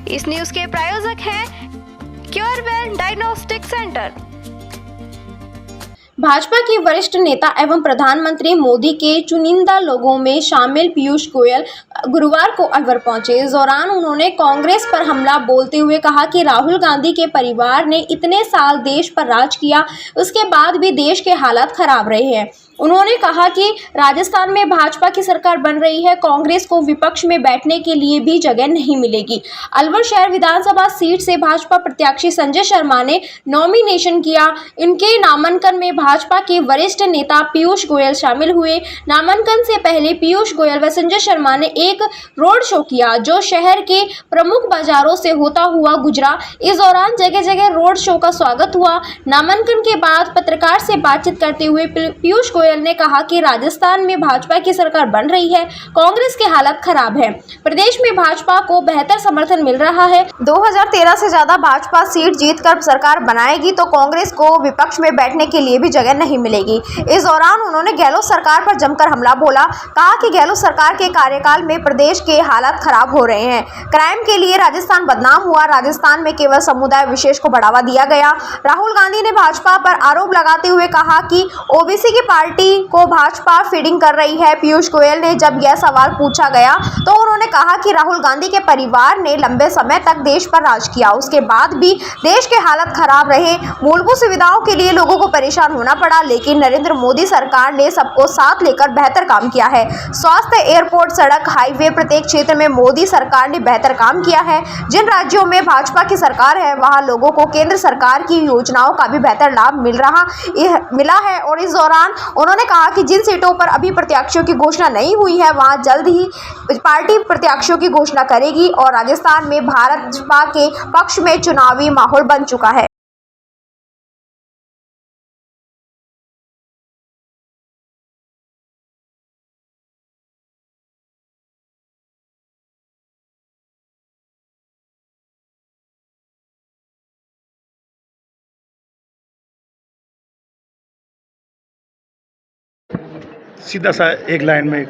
इस न्यूज के प्रायोजक हैं क्योरवेल डायग्नोस्टिक सेंटर। भाजपा के वरिष्ठ नेता एवं प्रधानमंत्री मोदी के चुनिंदा लोगों में शामिल पीयूष गोयल गुरुवार को अलवर पहुंचे। इस दौरान उन्होंने कांग्रेस पर हमला बोलते हुए कहा कि राहुल गांधी के परिवार ने इतने साल देश पर राज किया, उसके बाद भी देश के हालात खराब रहे हैं। उन्होंने कहा कि राजस्थान में भाजपा की सरकार बन रही है, कांग्रेस को विपक्ष में बैठने के लिए भी जगह नहीं मिलेगी। अलवर शहर विधानसभा सीट से भाजपा प्रत्याशी संजय शर्मा ने नॉमिनेशन किया। इनके नामांकन में भाजपा के वरिष्ठ नेता पीयूष गोयल शामिल हुए। नामांकन से पहले पीयूष गोयल व संजय शर्मा ने एक रोड शो किया, जो शहर के प्रमुख बाजारों से होता हुआ गुजरा। इस दौरान जगह जगह रोड शो का स्वागत हुआ। नामांकन के बाद पत्रकार से बातचीत करते हुए पीयूष गोयल ने कहा कि राजस्थान में भाजपा की सरकार बन रही है, कांग्रेस के हालात खराब है। प्रदेश में भाजपा को बेहतर समर्थन मिल रहा है। 2013 से ज्यादा भाजपा सीट जीतकर सरकार बनाएगी तो कांग्रेस को विपक्ष में बैठने के लिए भी जगह नहीं मिलेगी। इस दौरान उन्होंने गहलोत सरकार पर जमकर हमला बोला। कहा कि गहलोत सरकार के कार्यकाल में प्रदेश के हालात खराब हो रहे हैं। क्राइम के लिए राजस्थान बदनाम हुआ। राजस्थान में केवल समुदाय विशेष को बढ़ावा दिया गया। राहुल गांधी ने भाजपा पर आरोप लगाते हुए कहा कि ओबीसी की पार्टी को भाजपा फीडिंग कर रही है। पीयूष गोयल ने जब यह सवाल पूछा गया तो उन्होंने कहा कि राहुल गांधी के परिवार ने लंबे समय तक देश पर राज किया, उसके बाद भी देश के हालत खराब रहे। मूलभूत सुविधाओं के लिए लोगों को परेशान होना पड़ा, लेकिन नरेंद्र मोदी सरकार ने सबको साथ लेकर बेहतर काम किया है। स्वास्थ्य, एयरपोर्ट, सड़क, हाईवे, प्रत्येक क्षेत्र में मोदी सरकार ने बेहतर काम किया है। जिन राज्यों में भाजपा की सरकार है, वहां लोगों को केंद्र सरकार की योजनाओं का भी बेहतर लाभ मिला है। और इस दौरान उन्होंने कहा कि जिन सीटों पर अभी प्रत्याशियों की घोषणा नहीं हुई है, वहां जल्द ही पार्टी प्रत्याशियों की घोषणा करेगी और राजस्थान में भाजपा के पक्ष में चुनावी माहौल बन चुका है। सीधा सा एक लाइन में,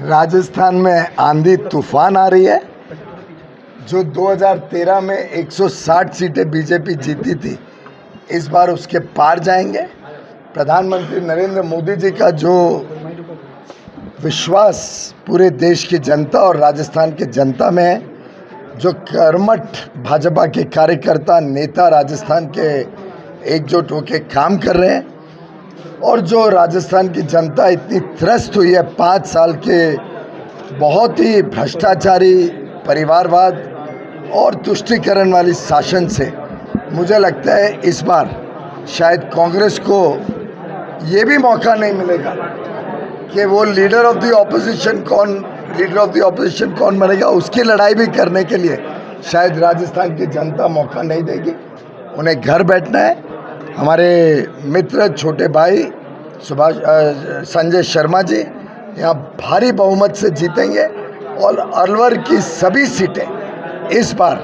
राजस्थान में आंधी तूफान आ रही है। जो 2013 में 160 सीटें बीजेपी जीती थी, इस बार उसके पार जाएंगे। प्रधानमंत्री नरेंद्र मोदी जी का जो विश्वास पूरे देश की जनता और राजस्थान की जनता में है, जो कर्मठ भाजपा के कार्यकर्ता नेता राजस्थान के एकजुट होकर काम कर रहे हैं, और जो राजस्थान की जनता इतनी त्रस्त हुई है 5 साल के बहुत ही भ्रष्टाचारी, परिवारवाद और तुष्टीकरण वाली शासन से, मुझे लगता है इस बार शायद कांग्रेस को ये भी मौका नहीं मिलेगा कि वो लीडर ऑफ द ऑपोजिशन कौन बनेगा, उसकी लड़ाई भी करने के लिए शायद राजस्थान की जनता मौका नहीं देगी। उन्हें घर बैठना है। हमारे मित्र छोटे भाई संजय शर्मा जी यहाँ भारी बहुमत से जीतेंगे और अलवर की सभी सीटें इस बार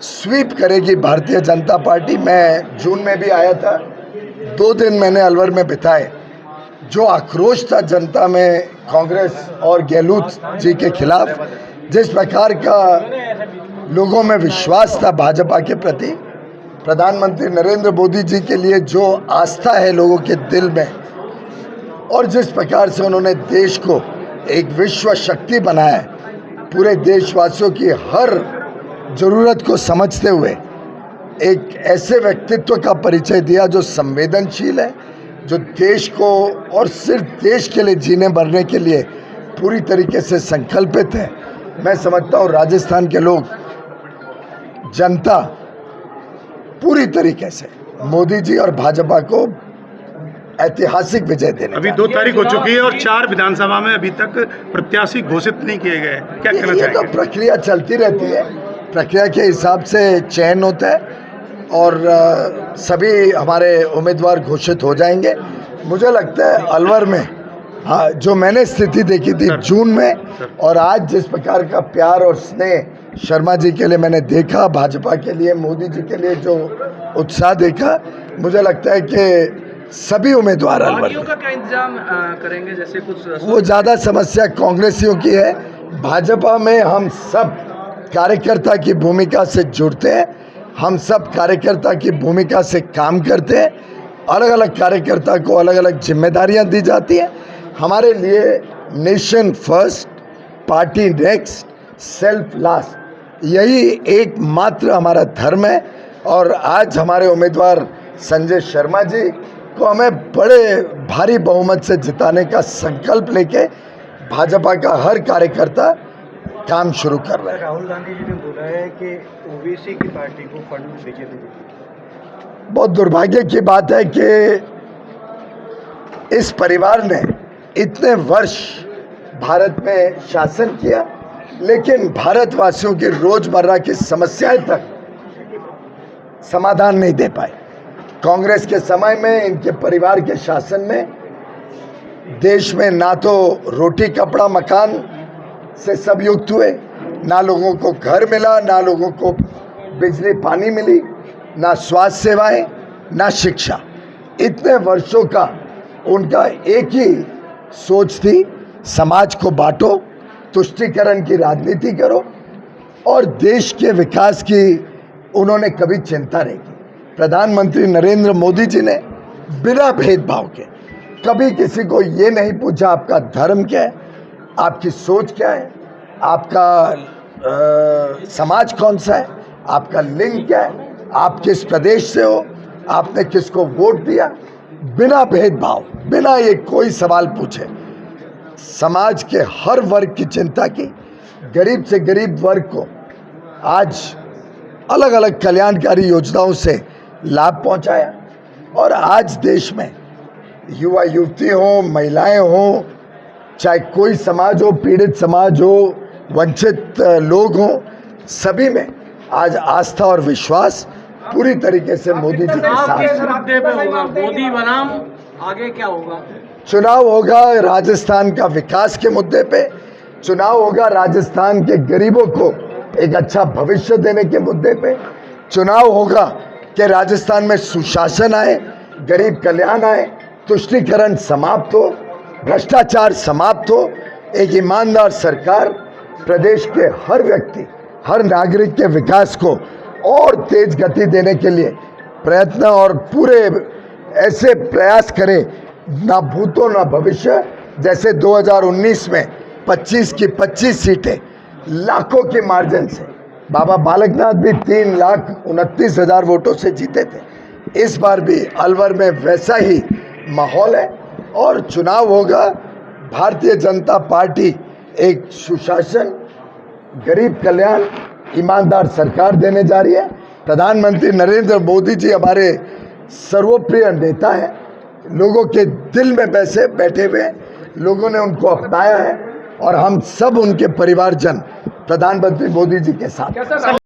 स्वीप करेगी भारतीय जनता पार्टी। मैं जून में भी आया था, 2 दिन मैंने अलवर में बिताए। जो आक्रोश था जनता में कांग्रेस और गहलोत जी के खिलाफ, जिस प्रकार का लोगों में विश्वास था भाजपा के प्रति, प्रधानमंत्री नरेंद्र मोदी जी के लिए जो आस्था है लोगों के दिल में, और जिस प्रकार से उन्होंने देश को एक विश्व शक्ति बनाया है, पूरे देशवासियों की हर ज़रूरत को समझते हुए एक ऐसे व्यक्तित्व का परिचय दिया जो संवेदनशील है, जो देश को और सिर्फ देश के लिए जीने मरने के लिए पूरी तरीके से संकल्पित है। मैं समझता हूँ राजस्थान के लोग, जनता पूरी तरीके से मोदी जी और भाजपा को ऐतिहासिक विजय देने। अभी 2 तारीख हो चुकी है और 4 विधानसभा में अभी तक प्रत्याशी घोषित नहीं किए गए, क्या कहना चाहिए? तो प्रक्रिया चलती रहती है, प्रक्रिया के हिसाब से चयन होता है और सभी हमारे उम्मीदवार घोषित हो जाएंगे। मुझे लगता है अलवर में, हाँ, जो मैंने स्थिति देखी थी जून में, और आज जिस प्रकार का प्यार और स्नेह शर्मा जी के लिए मैंने देखा, भाजपा के लिए, मोदी जी के लिए जो उत्साह देखा, मुझे लगता है कि सभी उम्मीदवार अलवर का क्या इंतजाम करेंगे? जैसे कुछ वो ज़्यादा समस्या कांग्रेसियों की है। भाजपा में हम सब कार्यकर्ता की भूमिका से जुड़ते हैं, हम सब कार्यकर्ता की भूमिका से काम करते हैं। अलग अलग कार्यकर्ता को अलग अलग जिम्मेदारियां दी जाती हैं। हमारे लिए nation first, party next, self last, यही एकमात्र हमारा धर्म है। और आज हमारे उम्मीदवार संजय शर्मा जी को हमें बड़े भारी बहुमत से जिताने का संकल्प लेके भाजपा का हर कार्यकर्ता काम शुरू कर रहा है। राहुल गांधी जी ने बोला है कि ओबीसी की पार्टी को फंड बीजेपी देगी। बहुत दुर्भाग्य की बात है कि इस परिवार ने इतने वर्ष भारत में शासन किया, लेकिन भारतवासियों की रोजमर्रा की समस्याएं तक समाधान नहीं दे पाए। कांग्रेस के समय में, इनके परिवार के शासन में देश में ना तो रोटी कपड़ा मकान से सब युक्त हुए, ना लोगों को घर मिला, ना लोगों को बिजली पानी मिली, ना स्वास्थ्य सेवाएं, ना शिक्षा। इतने वर्षों का उनका एक ही सोच थी, समाज को बांटो, तुष्टीकरण की राजनीति करो, और देश के विकास की उन्होंने कभी चिंता नहीं की। प्रधानमंत्री नरेंद्र मोदी जी ने बिना भेदभाव के कभी किसी को ये नहीं पूछा आपका धर्म क्या है, आपकी सोच क्या है, आपका समाज कौन सा है, आपका लिंग क्या है, आप किस प्रदेश से हो, आपने किसको वोट दिया। बिना भेदभाव, बिना ये कोई सवाल पूछे समाज के हर वर्ग की चिंता की, गरीब से गरीब वर्ग को आज अलग अलग कल्याणकारी योजनाओं से लाभ पहुंचाया। और आज देश में युवा युवती हो, महिलाएं हो, चाहे कोई समाज हो, पीड़ित समाज हो, वंचित लोग हो, सभी में आज आस्था और विश्वास पूरी तरीके से मोदी जी के साथ। मोदी बनाम आगे क्या होगा? चुनाव होगा राजस्थान का विकास के मुद्दे पे, चुनाव होगा राजस्थान के गरीबों को एक अच्छा भविष्य देने के मुद्दे पे, चुनाव होगा कि राजस्थान में सुशासन आए, गरीब कल्याण आए, तुष्टीकरण समाप्त हो, भ्रष्टाचार समाप्त हो, एक ईमानदार सरकार प्रदेश के हर व्यक्ति, हर नागरिक के विकास को और तेज गति देने के लिए प्रयत्न और पूरे ऐसे प्रयास करें, ना भूतो ना भविष्य। जैसे 2019 में 25 की 25 सीटें लाखों के मार्जिन से बाबा बालकनाथ भी 3,29,000 वोटों से जीते थे। इस बार भी अलवर में वैसा ही माहौल है और चुनाव होगा। भारतीय जनता पार्टी एक सुशासन, गरीब कल्याण, ईमानदार सरकार देने जा रही है। प्रधानमंत्री नरेंद्र मोदी जी हमारे सर्वप्रिय नेता हैं, लोगों के दिल में बैठे हुए हैं, लोगों ने उनको अपनाया है और हम सब उनके परिवारजन प्रधानमंत्री मोदी जी के साथ।